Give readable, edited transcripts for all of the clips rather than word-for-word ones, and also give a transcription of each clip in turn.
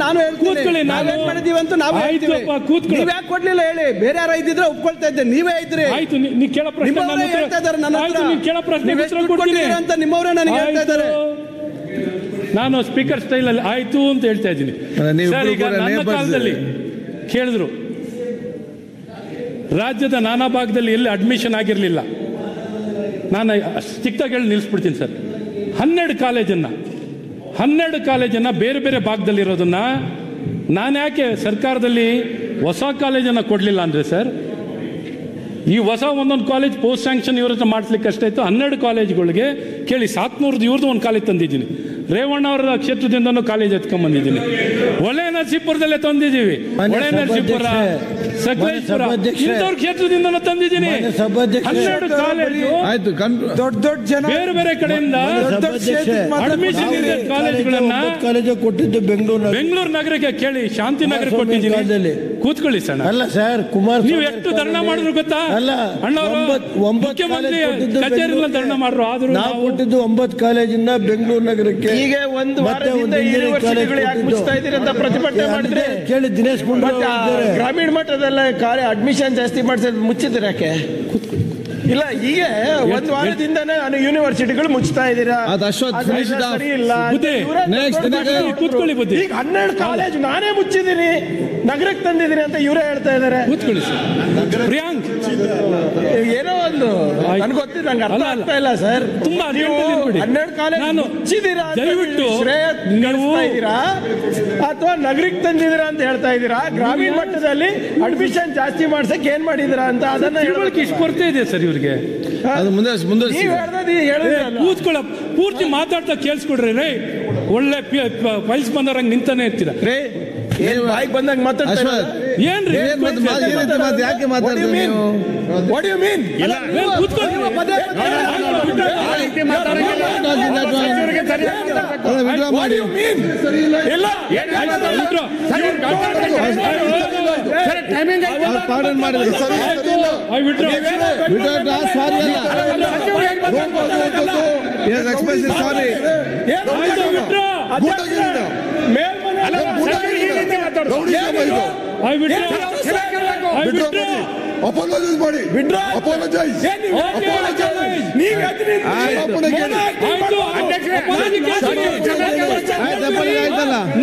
ನಾನು ಹೇಳ್ತೀನಿ. ನಾವೇನ್ ಮಾಡಿದೀವಿ ಅಂತ ನಾವು ಹೇಳ್ತೀವಿ. ನೀವ್ ಯಾಕೆ ಕೊಡ್ಲಿಲ್ಲ ಹೇಳಿ? ಬೇರೆ ಯಾರು ಇದ್ದಿದ್ರೆ ಒಪ್ಕೊಳ್ತಾ ಇದ್ದೆ, ನೀವೇ ಇದ್ರಿ. ಆಯ್ತು, ನೀ ಕೇಳೋ ಪ್ರಶ್ನೆ ಹೇಳ್ತಾ ಇದಾರೆ ನನ್ನ ಅಂತ ನಿಮ್ಮವರೇ ನನಗೆ ಹೇಳ್ತಾ ಇದ್ದಾರೆ. ನಾನು ಸ್ಪೀಕರ್ ಸ್ಟೈಲ್ ಅಲ್ಲಿ ಆಯ್ತು ಅಂತ ಹೇಳ್ತಾ ಇದ್ದೀನಿ ಸರ್. ಈಗ ನನ್ನ ಕಾಲದಲ್ಲಿ ಕೇಳಿದ್ರು, ರಾಜ್ಯದ ನಾನಾ ಭಾಗದಲ್ಲಿ ಎಲ್ಲಿ ಅಡ್ಮಿಷನ್ ಆಗಿರಲಿಲ್ಲ. ನಾನು ಚಿಕ್ಕದಾಗಿ ಹೇಳಿ ನಿಲ್ಲಿಸ್ಬಿಡ್ತೀನಿ ಸರ್. 12 ಕಾಲೇಜನ್ನು ಬೇರೆ ಬೇರೆ ಭಾಗದಲ್ಲಿರೋದನ್ನ ನಾನು ಯಾಕೆ ಸರ್ಕಾರದಲ್ಲಿ ಹೊಸ ಕಾಲೇಜನ್ನು ಕೊಡಲಿಲ್ಲ ಅಂದರೆ ಸರ್, ಈ ಹೊಸ ಒಂದೊಂದು ಕಾಲೇಜ್ ಪೋಸ್ಟ್ ಸ್ಯಾಂಕ್ಷನ್ ಇವ್ರ ಹತ್ರ ಮಾಡಿಸ್ಲಿಕ್ಕೆ ಅಷ್ಟೇ ಇತ್ತು. 12 ಕಾಲೇಜ್ಗಳಿಗೆ ಕೇಳಿ 700 ಇವ್ರದ್ದು ಒಂದು ಕಾಲೇಜ್ ತಂದಿದ್ದೀನಿ. ರೇವಣ್ಣ ಅವರ ಕ್ಷೇತ್ರದಿಂದನೂ ಕಾಲೇಜ್ ಎತ್ಕೊಂಡ್ ಬಂದಿದ್ದೀನಿ. ಹೊಳೆ ನರಸೀಪುರದಲ್ಲೇ ತಂದಿದ್ದೀವಿ. ಹೊಳೆ ನರಸೀಪುರ, ಸಕಲೇಶ್ಪುರ ಇಂಥವ್ರ ಕ್ಷೇತ್ರದಿಂದನೂ ತಂದಿದ್ದೀನಿ. 12 ಕಾಲೇಜು ದೊಡ್ಡ ದೊಡ್ಡ ಜನ ಬೇರೆ ಬೇರೆ ಕಡೆಯಿಂದ ಅಡ್ಮಿಷನ್ ಇದೆ ಕಾಲೇಜ್ಗಳನ್ನ ಕೊಟ್ಟಿದ್ದು ಬೆಂಗಳೂರು ನಗರಕ್ಕೆ ಕೇಳಿ, ಶಾಂತಿನಗರ ಕೊಟ್ಟಿದ್ದೀನಿ. ಕೂತ್ಕೊಳ್ಳಿ ಸಣ್ಣ. ಅಲ್ಲ ಸರ್, ಕುಮಾರ್ ನೀವು ಎಷ್ಟು ಧರ್ಣ ಮಾಡಿದ್ರು ಗೊತ್ತಾ? ಮುಖ್ಯಮಂತ್ರಿ ಕಚೇರಿಯಲ್ಲಿ ಧರ್ಣ ಮಾಡ್ರು. ಆದ್ರೂ ನಾವು ಕೊಟ್ಟಿದ್ದು 9 ಕಾಲೇಜಿಂದ ಬೆಂಗಳೂರು ನಗರಕ್ಕೆ. ಈಗ ಒಂದು ವಾರದಿಂದ ಯೂನಿವರ್ಸಿಟಿಗಳು ಯಾಕೆ ಮುಚ್ತಾ ಇದ್ದೀರಿ ಅಂತ ಪ್ರತಿಭಟನೆ ಮಾಡಿದ್ರೆ ಕೇಳಿ ದಿನೇಶ್ ಗುಂಡೂರಾವ್ ಗ್ರಾಮೀಣ ಮಟ್ಟದಲ್ಲ ಅಡ್ಮಿಷನ್ ಜಾಸ್ತಿ ಮಾಡಿಸಿದ್ರೆ ಮುಚ್ಚಿದ್ರೆ ಯಾಕೆ? ಇಲ್ಲ, ಈಗ ಒಂದು ವಾರದಿಂದನೇ ಯೂನಿವರ್ಸಿಟಿಗಳು ಮುಚ್ತಾ ಇದ್ದೀರಾ. ಸರಿ ಇಲ್ಲ. ಕೂತ್ಕೊಳ್ಳಿ ಬುದ್ಧಿ. ಈಗ 12 ಕಾಲೇಜ್ ನಾನೇ ಮುಚ್ಚಿದ್ದೀನಿ, ನಗರಕ್ಕೆ ತಂದಿದ್ದೀನಿ ಅಂತ ಇವರೇ ಹೇಳ್ತಾ ಇದ್ದಾರೆ. ಕೂತ್ಕೊಳ್ಳಿ ಸರ್. ಪ್ರಿಯಾಂಕ್, ಏನೋ ಒಂದು ನನ್ಗೆ ಗೊತ್ತಿಲ್ಲ, ನಂಗೆ ಅರ್ಥ ಆಗ್ತಾ ಇಲ್ಲ ಸರ್. ತುಂಬಾ 12 ಕಾಲೇಜ್ ಮುಚ್ಚಿದ್ದೀರಾ ದಯವಿಟ್ಟು ಇದ್ದೀರಾ ಅಥವಾ ನಗರಕ್ಕೆ ತಂದಿದ್ದೀರಾ ಅಂತ ಹೇಳ್ತಾ ಇದ್ದೀರಾ? ಗ್ರಾಮೀಣ ಮಟ್ಟದಲ್ಲಿ ಅಡ್ಮಿಷನ್ ಜಾಸ್ತಿ ಮಾಡ್ಸಕ್ ಏನ್ ಮಾಡಿದಿರಾ ಅಂತ ಅದನ್ನ ತಿಳುವಳಿಕೆ ಇಷ್ಟು ಕೊರತೆ ಇದೆ ಸರ್ ಇವ್ರಿಗೆ. ಕೂತ್ಕೊಳ್ಳ, ಪೂರ್ತಿ ಮಾತಾಡ್ತಾ ಕೇಳಿಸ್ಕೊಡ್ರಿ ರೇ. ಒಳ್ಳೆ ಫೈಲ್ಸ್ ಬಂದವ್ರಂಗ್ ನಿಂತಾನೆ ಇರ್ತೀರ ರೇ. ಬಾಯಿಗೆ ಬಂದಾಗ ಮಾತಾಡ್ತಾ ಏನ್ರಿ? ಯಾಕೆ ಮಾತಾಡ್ತೀವಿ?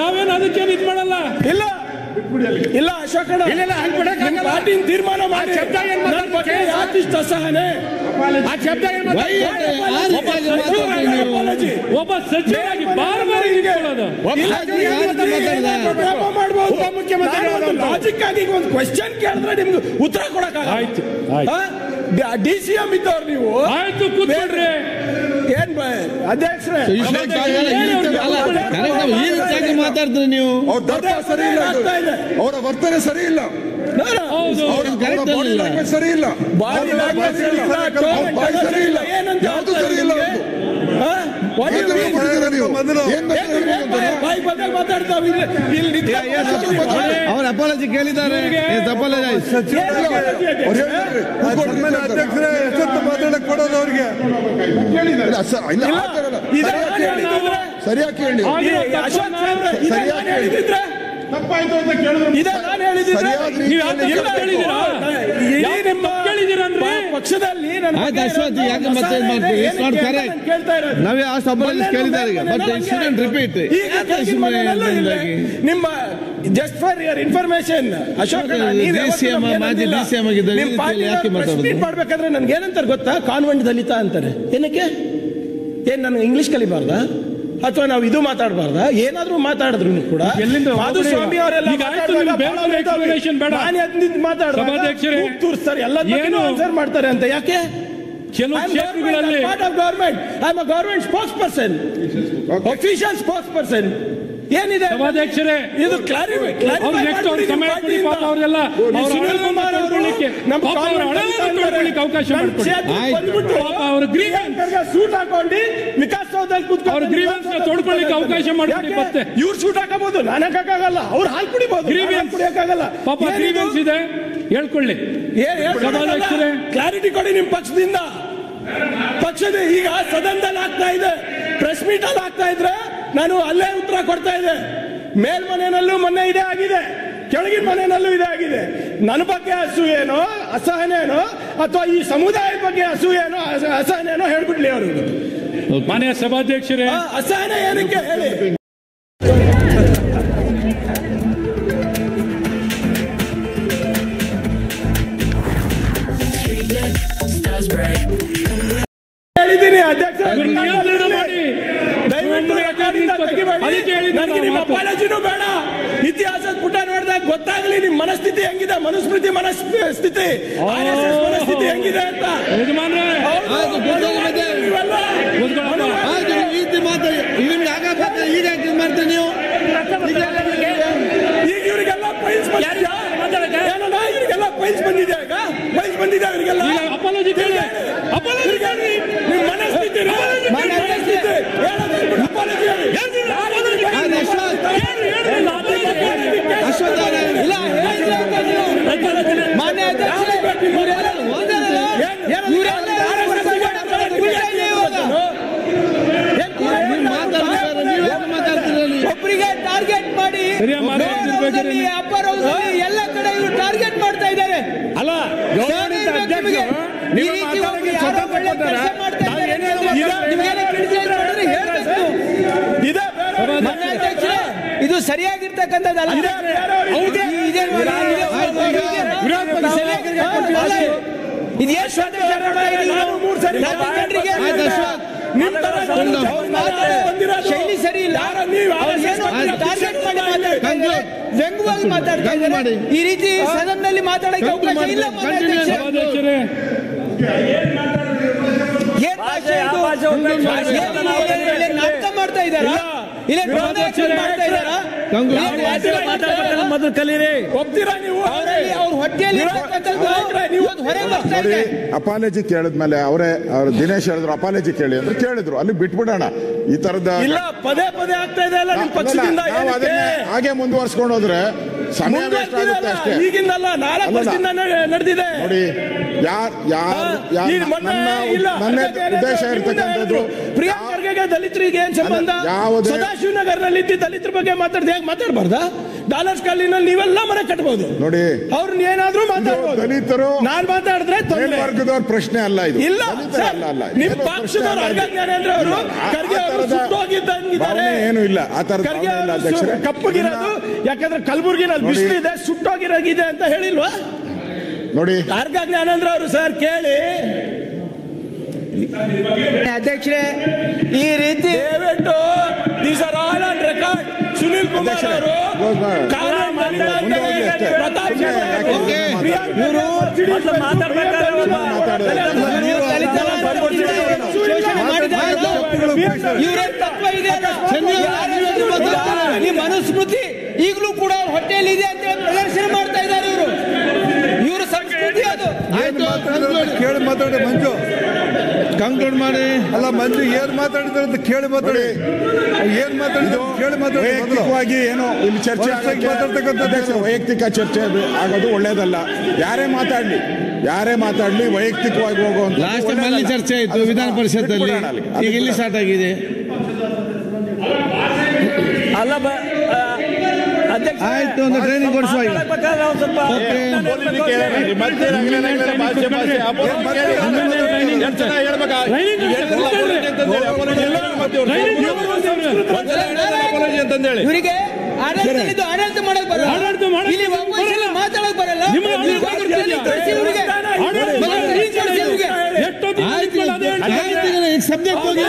ನಾವೇನು ಅದಕ್ಕೆ ಇದು ಮಾಡಲ್ಲ. ಇಲ್ಲ ಇಲ್ಲ ಅಶೋಕಣ್ಣ, ಪಾರ್ಟಿ ತೀರ್ಮಾನ ಮಾಡಿ ಯಾಕಿಷ್ಟು ಅಸಹನೆ? ಒಬ್ಬ ಸಚಿವರಾಗಿ ಲಾಜಿಕ್ ಆಗಿ ಒಂದು ಕ್ವೆಶ್ಚನ್ ಕೇಳಿದ್ರೆ ನಿಮ್ಗೆ ಉತ್ತರ ಕೊಡಕ್ಕಾಗ. ಆಯ್ತು, DCM ಇದ್ದವ್ರು ನೀವು. ಆಯ್ತು, ಕೂತ್ಕೊಳ್ರಿ. ಏನ್ ಅಧ್ಯಕ್ಷರೇ ಮಾತಾಡ್ತೀರಿ ನೀವು? ಸರಿ ಇಲ್ಲ, ಅವರ ವರ್ತನೆ ಸರಿ ಇಲ್ಲ, ಸರಿ ಇಲ್ಲ, ಸರಿ ಇಲ್ಲ, ಯಾವುದು ಸರಿ ಇಲ್ಲ. ಅವ್ರ ಅಪಾಲಜಿ ಕೇಳಿದ್ದಾರೆ. ಅಧ್ಯಕ್ಷರೇ ಎಷ್ಟೊತ್ತು ಮಾತಾಡಕ್ ಕೊಡೋದು ಅವ್ರಿಗೆ ಸರಿಯಾಗಿ ಕೇಳಿ. ತಪ್ಪಾಯ್ತು ಅಂತ ಕೇಳಿದ್ರು ಪಕ್ಷದಲ್ಲಿ ನಾವೇ ಆ ಸಭೆಯಲ್ಲಿ ಕೇಳಿದ್ದಾರೆ. ನಿಮ್ಮ just for your information Ashok, ಮಾಡ್ಬೇಕಾದ್ರೆ ನನ್ಗೆ ಏನಂತಾರೆ ಗೊತ್ತಾ? ಕಾನ್ವೆಂಟ್ ದಲಿತ ಅಂತಾರೆ. ಏನಕ್ಕೆ? ಏನ್ ನಾನು ಇಂಗ್ಲಿಷ್ ಕಲಿಬಾರ್ದಾ ಅಥವಾ ನಾವು ಇದು ಮಾತಾಡಬಾರ್ದಾ? ಏನಾದ್ರೂ ಮಾತಾಡಿದ್ರು ಕೂಡ ಮಾಧುಸ್ವಾಮಿ ಅವರೆಲ್ಲ ತೋರಿಸ್ತಾರೆ, ಎಲ್ಲ ಆನ್ಸರ್ ಮಾಡ್ತಾರೆ ಅಂತ. ಯಾಕೆ? Government spokes person, official spokes person. ಏನಿದೆ ಸಭಾಧ್ಯಕ್ಷರೇ, ಇದು ಸೂಟ್ ಹಾಕೊಂಡು ವಿಕಾಸ್ ಸೌಧದಲ್ಲಿ ತೋಡ್ಕೊಳ್ಳಿಕ್ಕೆ ಅವಕಾಶ ಮಾಡಿ. ಇವ್ರು ಸೂಟ್ ಹಾಕಬಹುದು, ನಾನು ಹಾಕಕ್ಕಾಗಲ್ಲ. ಅವ್ರು ಹಾಲು ಕುಡಿಬಹುದು, ಕುಡಿಯಕ್ಕಾಗಲ್ಲ. ಪಾಪ ಗ್ರೀವೆನ್ಸ್ ಇದೆ, ಹೇಳ್ಕೊಳ್ಳಿ. ಕ್ಲಾರಿಟಿ ಕೊಡಿ ನಿಮ್ ಪಕ್ಷದಿಂದ. ಪಕ್ಷದ ಈಗ ಸದನದಲ್ಲಿ ಆಗ್ತಾ ಇದೆ, ಪ್ರೆಸ್ ಮೀಟ್ ಅಲ್ಲಿ ಆಗ್ತಾ ಇದ್ರೆ ನಾನು ಅಲ್ಲೇ ಉತ್ತರ ಕೊಡ್ತಾ ಇದ್ದೆ. ಮೇಲ್ಮನೆಯಲ್ಲೂ ಮೊನ್ನೆ ಇದೇ ಆಗಿದೆ, ಕೆಳಗಿನ ಮನೆಯಲ್ಲೂ ಇದೇ ಆಗಿದೆ. ನನ್ನ ಬಗ್ಗೆ ಅಸೂಯೇನೋ ಅಸಹನೇನೋ ಅಥವಾ ಈ ಸಮುದಾಯದ ಬಗ್ಗೆ ಅಸೂಯೇನೋ ಅಸಹನೇನೋ ಹೇಳ್ಬಿಡ್ಲಿ ಅವರು. ಮಾನ್ಯ ಸಭಾಧ್ಯಕ್ಷರೇ, ಅಸಹನೆ ಏನಕ್ಕೆ ಹೇಳಿ. ಹೇಳಿದ್ದೀನಿ ಅಧ್ಯಕ್ಷ, ನನಗೆ ನಿಮ್ಮ ಅಪಾಲಜಿನೂ ಬೇಡ. ಇತಿಹಾಸದ ಪುಟ ನೋಡಿದಾಗ ಗೊತ್ತಾಗ್ಲಿ ನಿಮ್ ಮನಸ್ಥಿತಿ ಹೆಂಗಿದೆ, ಮನುಸ್ಮೃತಿ ಮನಸ್ಥಿತಿ ಮನಸ್ಥಿತಿ ಹೆಂಗಿದೆ ಅಂತ. ಈಗ ಇವರಿಗೆಲ್ಲ ಫೈಲ್ಸ್ ಬಂದಿದೆ, ಈಗ ಫೈಲ್ಸ್ ಬಂದಿದೆ ಅವರಿಗೆಲ್ಲ. ನಿಮ್ಮ ಮನಸ್ಥಿತಿ ಒಬ್ಬರಿಗೆ ಟಾರ್ಗೆಟ್ ಮಾಡಿ ಅಪ್ಪರ್ ಎಲ್ಲ ಕಡೆ ಇವರು ಟಾರ್ಗೆಟ್ ಮಾಡ್ತಾ ಇದ್ದಾರೆ. ಅಲ್ಲ ಇದು ಸರಿಯಾಗಿರ್ತಕ್ಕಂಥದ್ದಲ್ಲ. ಶೈಲಿ ಸರಿ ಇಲ್ಲ. ವ್ಯಂಗ್ಯವಾಗಿ ಮಾತಾಡ್ತಾ ಇದ್ದಾರೆ. ಈ ರೀತಿ ಸದನದಲ್ಲಿ ಮಾತಾಡಕ್ಕೆ ಅವಕಾಶ ಇಲ್ಲ. ನಾಟಕ ಮಾಡ್ತಾ ಇದ್ದಾರಾ? ಮೊದಲು ಕಲೀರಿ. ಒಪ್ತೀರಾ ನೀವು? ಅವ್ರ ಹೊಟ್ಟೆಯಲ್ಲಿ ಹೊರಗೆ ಬರ್ತಾ ಇದೆ. ಅಪಾಲಜಿ ಕೇಳಿದ್ಮೇಲೆ ಅವರೇ ದಿನೇಶ್ ಹೇಳಿದ್ರು ಅಪಾಲಜಿ ಕೇಳಿ ಅಂದ್ರೆ ಕೇಳಿದ್ರು, ಅಲ್ಲಿ ಬಿಟ್ಬಿಡೋಣ. ಈ ತರದ ಇಲ್ಲ, ಪದೇ ಪದೇ ಆಗ್ತಾ ಇದೆ ಅಲ್ಲ ನಿಮ್ಮ ಪಕ್ಷದಿಂದ. ಹಾಗೆ ಮುಂದುವರ್ಸ್ಕೊಂಡು ಹೋದ್ರೆ ಸಮಯ ವೇಸ್ಟ್ ಆಗುತ್ತೆ ಅಷ್ಟೇ. ಈಗಿಂದಲ್ಲ, 4 ವರ್ಷದಿಂದ ನಡೆದಿದೆ ನೋಡಿ. ನನ್ನ ಉದ್ದೇಶ ಇರ್ತಕ್ಕಂಥದ್ದು, ಪ್ರಿಯಾಂಕ್ ಖರ್ಗೆಗೆ ದಲಿತರಿಗೆ ಏನ್ ಸಂಬಂಧ? ಸದಾಶಿವನಗರ್ನಲ್ಲಿ ದಲಿತರ ಬಗ್ಗೆ ಮಾತಾಡ್ದೆ ಹೇಗೆ ಮಾತಾಡಬಾರ್ದಾ? ಡಾಲರ್ಸ್ ಕಾಲಿನಲ್ಲಿ ನೀವೆಲ್ಲ ಮನೆ ಕಟ್ಟಬಹುದು ನೋಡಿ. ಅವ್ರನ್ನ ಏನಾದ್ರೂ ಮಾತಾಡ್ಬೋದು. ದಲಿತರು ನಾನ್ ಮಾತಾಡಿದ್ರೆ ವರ್ಗದವ್ರ ಪ್ರಶ್ನೆ ಅಲ್ಲ ಇದು. ಇಲ್ಲ, ನಿಮ್ ಪಕ್ಷದವ್ರು ಜ್ಞಾನೇಂದ್ರ ಅವರು ಖರ್ಗೆ ಅವರು ಸುಟ್ಟೋಗಿದ್ದಾರೆ. ಏನು ಇಲ್ಲ ಆ ತರದ ಕಪ್ಪಗಿರೋದು, ಯಾಕಂದ್ರೆ ಕಲಬುರ್ಗಿನಲ್ಲಿ ಬಿಸಿಲಿದೆ, ಸುಟ್ಟೋಗಿರೋಗಿದೆ ಅಂತ ಹೇಳಿಲ್ವಾ ನೋಡಿ. ಖರ್ಗ ಜ್ಞಾನೇಂದ್ರ ಅವರು ಸರ್ ಕೇಳಿ. ಅಧ್ಯಕ್ಷರೇ, ಈ ರೀತಿ ದಯವಿಟ್ಟು these are all on record. Sunil Kumar ಅವರು ಈ ಮನುಸ್ಮೃತಿ ಈಗಲೂ ಕೂಡ ಹೊಟ್ಟೆಯಲ್ಲಿ ಇದೆ ಅಂತ ಪ್ರದರ್ಶನ ಮಾಡ್ತಾ ಇದ್ದಾರೆ ಇವರು ಸಂಸ್ಕೃತಿ. ಅದು ಕೇಳಿ ಮಾತಾಡಿ ಮಂಜು, ಕಂಕ್ಲೂಡ್ ಮಾಡಿ. ಅಲ್ಲ ಮಂಜು ಏನ್ ಮಾತಾಡಿದ್ರು ಅಂತ ಕೇಳಿ ಮಾತಾಡಿ. ಏನ್ ಮಾತಾಡಿದ್ರು ಕೇಳಿ ಮಾತಾಡಿ. ವೈಯಕ್ತಿಕವಾಗಿ ಏನೋ ಇಲ್ಲಿ ಚರ್ಚೆ ಮಾತಾಡ್ತಕ್ಕಂಥ ವೈಯಕ್ತಿಕ ಚರ್ಚೆ ಆಗೋದು ಒಳ್ಳೇದಲ್ಲ. ಯಾರೇ ಮಾತಾಡ್ಲಿ ವೈಯಕ್ತಿಕವಾಗಿ ಹೋಗುವಂತ. ಲಾಸ್ಟ್ ಟೈಮ್ ಅಲ್ಲಿ ಚರ್ಚೆ ಆಯ್ತು ವಿಧಾನ ಪರಿಷತ್ ಅಲ್ಲಿ, ಈಗ ಇಲ್ಲಿ ಸ್ಟಾರ್ಟ್ ಆಗಿದೆ. ಅಲ್ಲ ಆಯ್ತು, ಒಂದು ಟ್ರೈನಿಂಗ್ ಕೊಡಿಸುವ. ಇವರಿಗೆ ಆಡಳಿತ ಮಾಡಕ್ ಬರಲ್ಲ, ಇಲ್ಲಿ ಮಾತಾಡಕ್ ಬರಲ್ಲ. ಸಬ್ಜೆಕ್ಟ್ ಹೋಗಿ,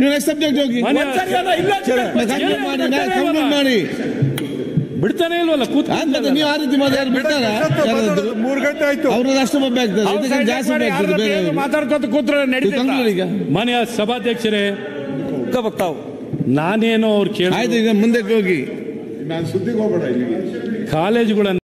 ನೀವು ಸಬ್ಜೆಕ್ಟ್ ಹೋಗಿ ಮಾಡಿ. ಬಿಡ್ತಾನೆ ಇಲ್ವಲ್ಲ ನೀವು ಆ ರೀತಿ ಬಿಡ್ತಾರ? 3 ಗಂಟೆ ಆಯ್ತು. ಅವ್ರದ್ದು ಅಷ್ಟು ಬಗ್ಗೆ ಆಗ್ತದೆ, ಇದಕ್ಕೆ ಜಾಸ್ತಿ ಆಗ್ತದೆ. ಮಾತಾಡ್ಕೊತ ಕೂತ್ರೆ ಈಗ ಮಾನ್ಯ ಸಭಾಧ್ಯಕ್ಷರೇ, ನಾನೇನೋ ಅವ್ರು ಕೇಳಿ ಆಯ್ತು, ಈಗ ಮುಂದಕ್ಕೆ ಹೋಗಿ. ನಾನು ಸುದ್ದಿಗೆ ಹೋಗೋಣ. ಕಾಲೇಜುಗಳ